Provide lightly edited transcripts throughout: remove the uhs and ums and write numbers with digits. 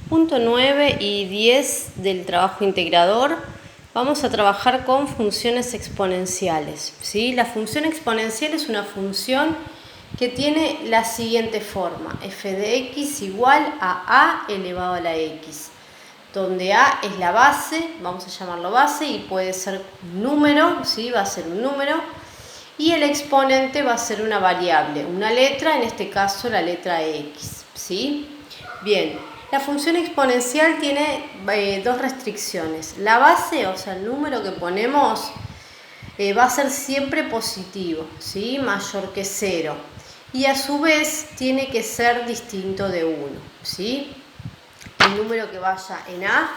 Punto 9 y 10 del trabajo integrador. Vamos a trabajar con funciones exponenciales, ¿sí? La función exponencial es una función que tiene la siguiente forma: f de x igual a elevado a la x, donde a es la base, vamos a llamarlo base, y puede ser un número, ¿sí? Va a ser un número, y el exponente va a ser una variable, una letra, en este caso la letra x, ¿sí? Bien, la función exponencial tiene dos restricciones. La base, o sea, el número que ponemos, va a ser siempre positivo, ¿sí? Mayor que 0. Y a su vez tiene que ser distinto de 1, ¿sí? El número que vaya en A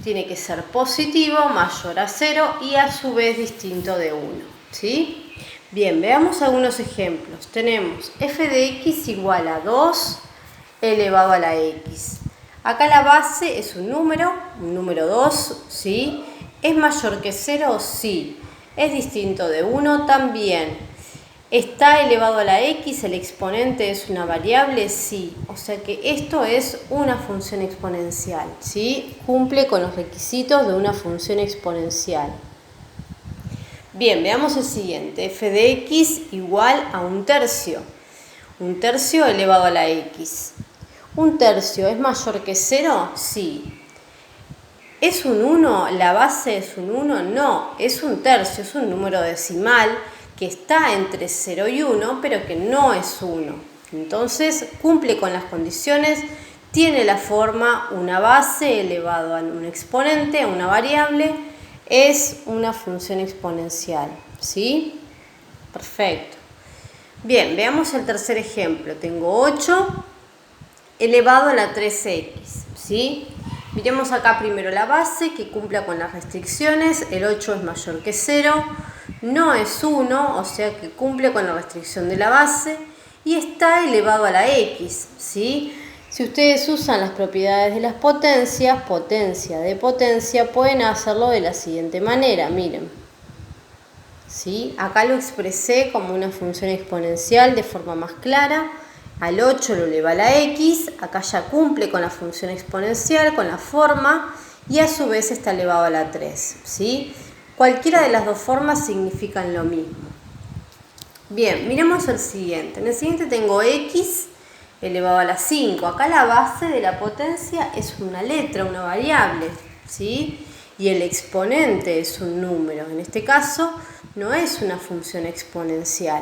tiene que ser positivo, mayor a 0 y a su vez distinto de 1, ¿sí? Bien, veamos algunos ejemplos. Tenemos f de x igual a 2 elevado a la x. Acá la base es un número 2, ¿sí? ¿Es mayor que 0? Sí. ¿Es distinto de 1? También. ¿Está elevado a la x? ¿El exponente es una variable? Sí. O sea que esto es una función exponencial, ¿sí? Cumple con los requisitos de una función exponencial. Bien, veamos el siguiente. F de x igual a 1/3. 1/3 elevado a la x. 1/3 es mayor que 0? Sí. ¿Es un 1? ¿La base es un 1? No, es 1/3, es un número decimal que está entre 0 y 1, pero que no es 1. Entonces, cumple con las condiciones, tiene la forma una base elevado a un exponente, a una variable, es una función exponencial, ¿sí? Perfecto. Bien, veamos el tercer ejemplo. Tengo 8 elevado a la 3x, ¿sí? Miremos acá primero la base, que cumpla con las restricciones. El 8 es mayor que 0, no es 1, o sea que cumple con la restricción de la base, y está elevado a la x, ¿sí? Si ustedes usan las propiedades de las potencias, potencia de potencia, pueden hacerlo de la siguiente manera, miren. ¿Sí? Acá lo expresé como una función exponencial de forma más clara. Al 8 lo eleva a la x, acá ya cumple con la función exponencial, con la forma, y a su vez está elevado a la 3, ¿sí? Cualquiera de las dos formas significan lo mismo. Bien, miremos el siguiente. En el siguiente tengo x elevado a la 5. Acá la base de la potencia es una letra, una variable, ¿sí? Y el exponente es un número. En este caso no es una función exponencial,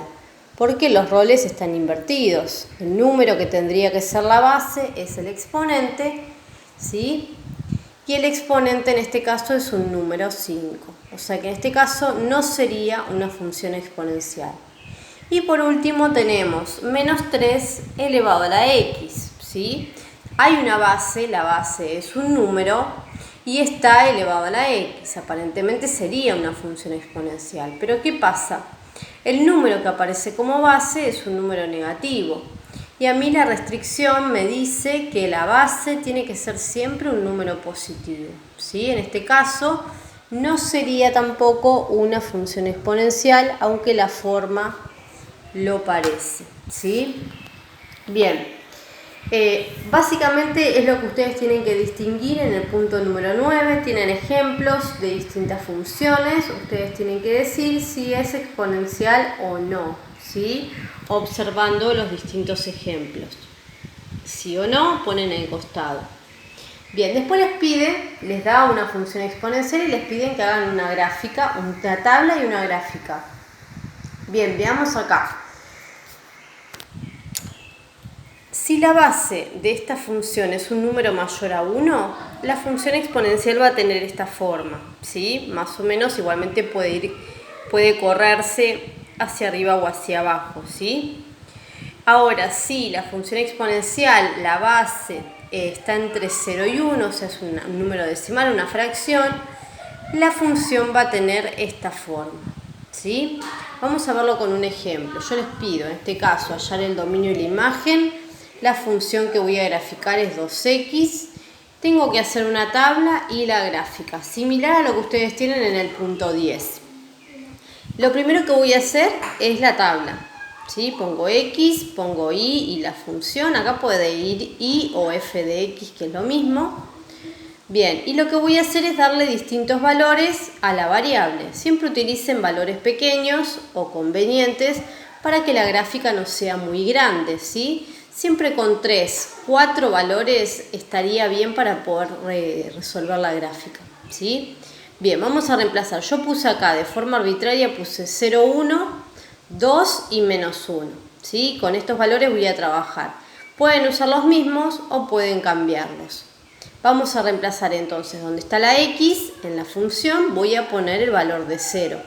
porque los roles están invertidos. El número que tendría que ser la base es el exponente, ¿sí? Y el exponente en este caso es un número 5. O sea que en este caso no sería una función exponencial. Y por último tenemos menos 3 elevado a la x, ¿sí? Hay una base, la base es un número y está elevado a la x. Aparentemente sería una función exponencial. Pero ¿qué pasa? El número que aparece como base es un número negativo. Y a mí la restricción me dice que la base tiene que ser siempre un número positivo, ¿sí? En este caso no sería tampoco una función exponencial, aunque la forma lo parece, ¿sí? Bien, básicamente es lo que ustedes tienen que distinguir en el punto número 9. Tienen ejemplos de distintas funciones. Ustedes tienen que decir si es exponencial o no, ¿sí? Observando los distintos ejemplos. Sí o no, ponen en el costado. Bien, después les da una función exponencial y les piden que hagan una gráfica, una tabla y una gráfica. Bien, veamos acá. Si la base de esta función es un número mayor a 1, la función exponencial va a tener esta forma, ¿sí? Más o menos igualmente puede correrse hacia arriba o hacia abajo, ¿sí? Ahora, si la función exponencial, la base está entre 0 y 1, o sea, es un número decimal, una fracción, la función va a tener esta forma, ¿sí? Vamos a verlo con un ejemplo. Yo les pido, en este caso, hallar el dominio y la imagen. La función que voy a graficar es 2x. Tengo que hacer una tabla y la gráfica, similar a lo que ustedes tienen en el punto 10. Lo primero que voy a hacer es la tabla. ¿sí? Pongo X, pongo Y y la función. Acá puede ir Y o f de X, que es lo mismo. Bien, y lo que voy a hacer es darle distintos valores a la variable. Siempre utilicen valores pequeños o convenientes para que la gráfica no sea muy grande, ¿sí? Siempre con 3, 4 valores estaría bien para poder resolver la gráfica, ¿sí? Bien, vamos a reemplazar. Yo puse acá de forma arbitraria, puse 0, 1, 2 y menos 1, ¿sí? Con estos valores voy a trabajar. Pueden usar los mismos o pueden cambiarlos. Vamos a reemplazar entonces donde está la X en la función, voy a poner el valor de 0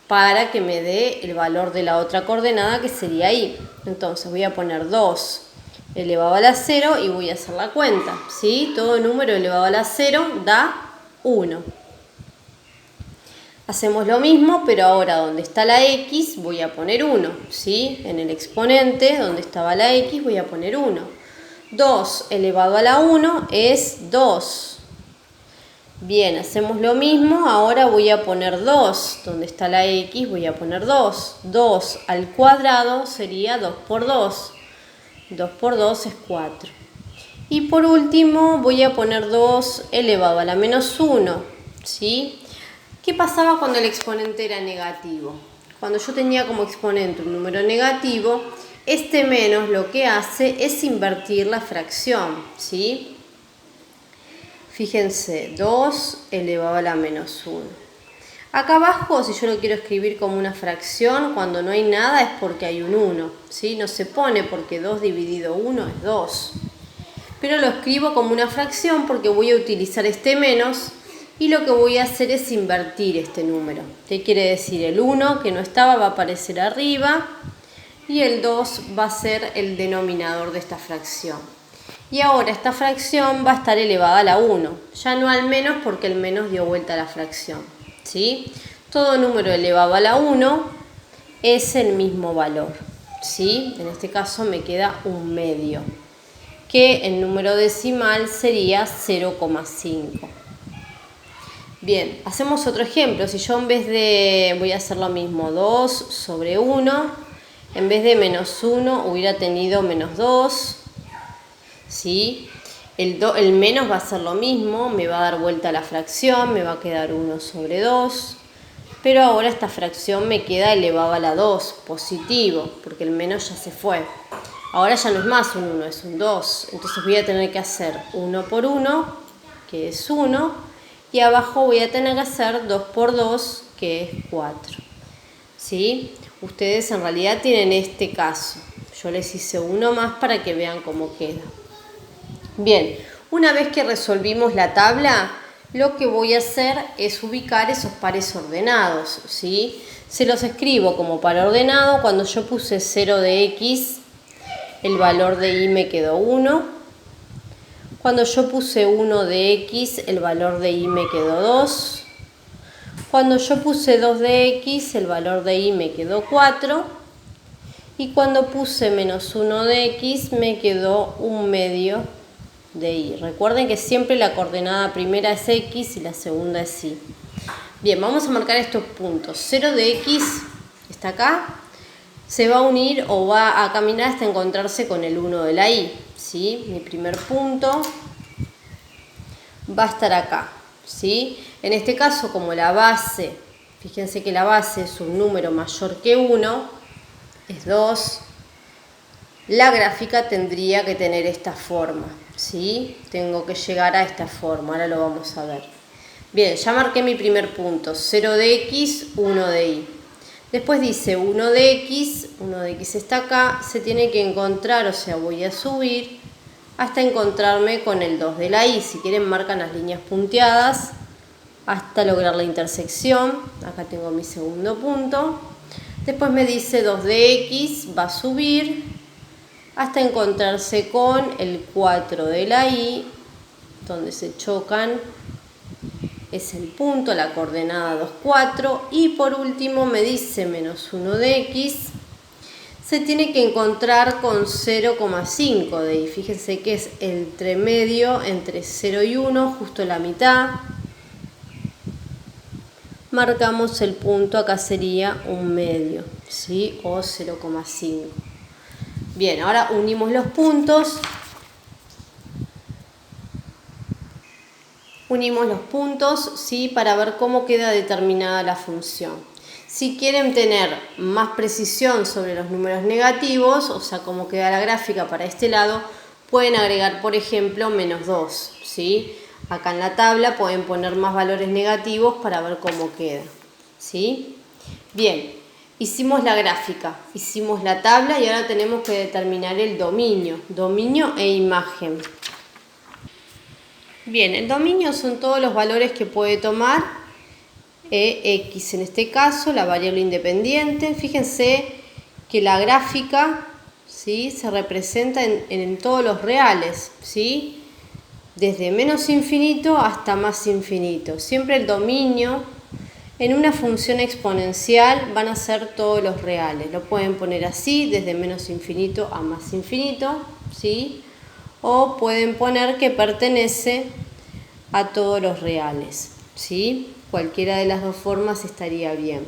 para que me dé el valor de la otra coordenada, que sería Y. Entonces voy a poner 2 elevado a la 0 y voy a hacer la cuenta, ¿sí? Todo número elevado a la 0 da 1. Hacemos lo mismo, pero ahora donde está la X voy a poner 1, ¿sí? En el exponente donde estaba la X voy a poner 1. 2 elevado a la 1 es 2. Bien, hacemos lo mismo. Ahora voy a poner 2. Donde está la X voy a poner 2. 2 al cuadrado sería 2 por 2. 2 por 2 es 4. Y por último voy a poner 2 elevado a la menos 1. ¿Sí? ¿Qué pasaba cuando el exponente era negativo? Cuando yo tenía como exponente un número negativo, este menos lo que hace es invertir la fracción, ¿sí? Fíjense, 2 elevado a la menos 1. Acá abajo, si yo lo quiero escribir como una fracción, cuando no hay nada es porque hay un 1, ¿sí? No se pone porque 2 dividido 1 es 2. Pero lo escribo como una fracción porque voy a utilizar este menos y lo que voy a hacer es invertir este número. ¿Qué quiere decir? El 1 que no estaba va a aparecer arriba y el 2 va a ser el denominador de esta fracción. Y ahora esta fracción va a estar elevada a la 1, ya no al menos porque el menos dio vuelta a la fracción, ¿sí? Todo número elevado a la 1 es el mismo valor, ¿sí? En este caso me queda un medio, que en número decimal sería 0,5. Bien, hacemos otro ejemplo. Si yo en vez de, voy a hacer lo mismo, 2 sobre 1, en vez de menos 1 hubiera tenido menos 2, ¿sí? El menos va a ser lo mismo, me va a dar vuelta la fracción, me va a quedar 1 sobre 2, pero ahora esta fracción me queda elevado a la 2, positivo, porque el menos ya se fue. Ahora ya no es más un 1, es un 2, entonces voy a tener que hacer 1 por 1, que es 1, y abajo voy a tener que hacer 2 por 2, que es 4, ¿sí? Ustedes en realidad tienen este caso. Yo les hice uno más para que vean cómo queda. Bien, una vez que resolvimos la tabla, lo que voy a hacer es ubicar esos pares ordenados, ¿sí? Se los escribo como par ordenado. Cuando yo puse 0 de X, el valor de Y me quedó 1. Cuando yo puse 1 de X, el valor de Y me quedó 2. Cuando yo puse 2 de X, el valor de Y me quedó 4. Y cuando puse menos 1 de X, me quedó un medio de Y. Recuerden que siempre la coordenada primera es X y la segunda es Y. Bien, vamos a marcar estos puntos. 0 de X está acá. Se va a unir o va a caminar hasta encontrarse con el 1 de la Y, ¿sí? Mi primer punto va a estar acá, ¿sí? En este caso, como la base, fíjense que la base es un número mayor que 1, es 2, la gráfica tendría que tener esta forma, ¿sí? Tengo que llegar a esta forma, ahora lo vamos a ver. Bien, ya marqué mi primer punto, 0 de X, 1 de Y. Después dice 1 de X está acá, se tiene que encontrar, o sea, voy a subir hasta encontrarme con el 2 de la Y. Si quieren marcan las líneas punteadas hasta lograr la intersección. Acá tengo mi segundo punto. Después me dice 2 de X, va a subir hasta encontrarse con el 4 de la Y, donde se chocan. Es el punto, la coordenada 2, 4. Y por último me dice menos 1 de X. Se tiene que encontrar con 0,5 de Y. Fíjense que es el entremedio entre 0 y 1, justo la mitad. Marcamos el punto, acá sería un medio, ¿sí? O 0,5. Bien, ahora unimos los puntos. Unimos los puntos, ¿sí? Para ver cómo queda determinada la función. Si quieren tener más precisión sobre los números negativos, o sea, cómo queda la gráfica para este lado, pueden agregar, por ejemplo, -2, ¿sí? Acá en la tabla pueden poner más valores negativos para ver cómo queda, ¿sí? Bien, hicimos la gráfica, hicimos la tabla y ahora tenemos que determinar el dominio e imagen. Bien, el dominio son todos los valores que puede tomar x, en este caso, la variable independiente. Fíjense que la gráfica, ¿sí? Se representa en todos los reales, ¿sí? Desde menos infinito hasta más infinito. Siempre el dominio en una función exponencial van a ser todos los reales. Lo pueden poner así, desde menos infinito a más infinito, ¿sí? O pueden poner que pertenece a todos los reales, ¿sí? Cualquiera de las dos formas estaría bien.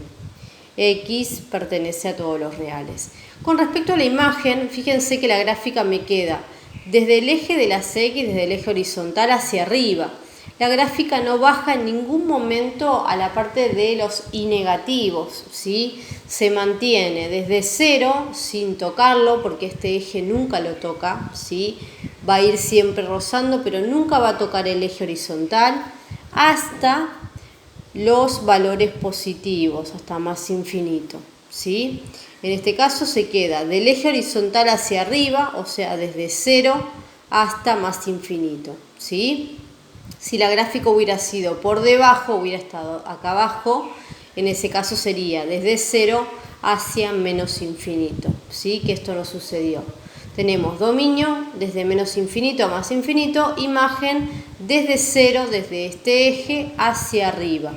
X pertenece a todos los reales. Con respecto a la imagen, fíjense que la gráfica me queda desde el eje de las X, desde el eje horizontal hacia arriba. La gráfica no baja en ningún momento a la parte de los y negativos, ¿sí? Se mantiene desde 0 sin tocarlo, porque este eje nunca lo toca, ¿sí? Va a ir siempre rozando, pero nunca va a tocar el eje horizontal, hasta los valores positivos, hasta más infinito, ¿sí? En este caso se queda del eje horizontal hacia arriba, o sea, desde 0 hasta más infinito, ¿sí? Si la gráfica hubiera sido por debajo, hubiera estado acá abajo, en ese caso sería desde 0 hacia menos infinito, ¿sí? Que esto no sucedió. Tenemos dominio desde menos infinito a más infinito, imagen desde 0, desde este eje hacia arriba.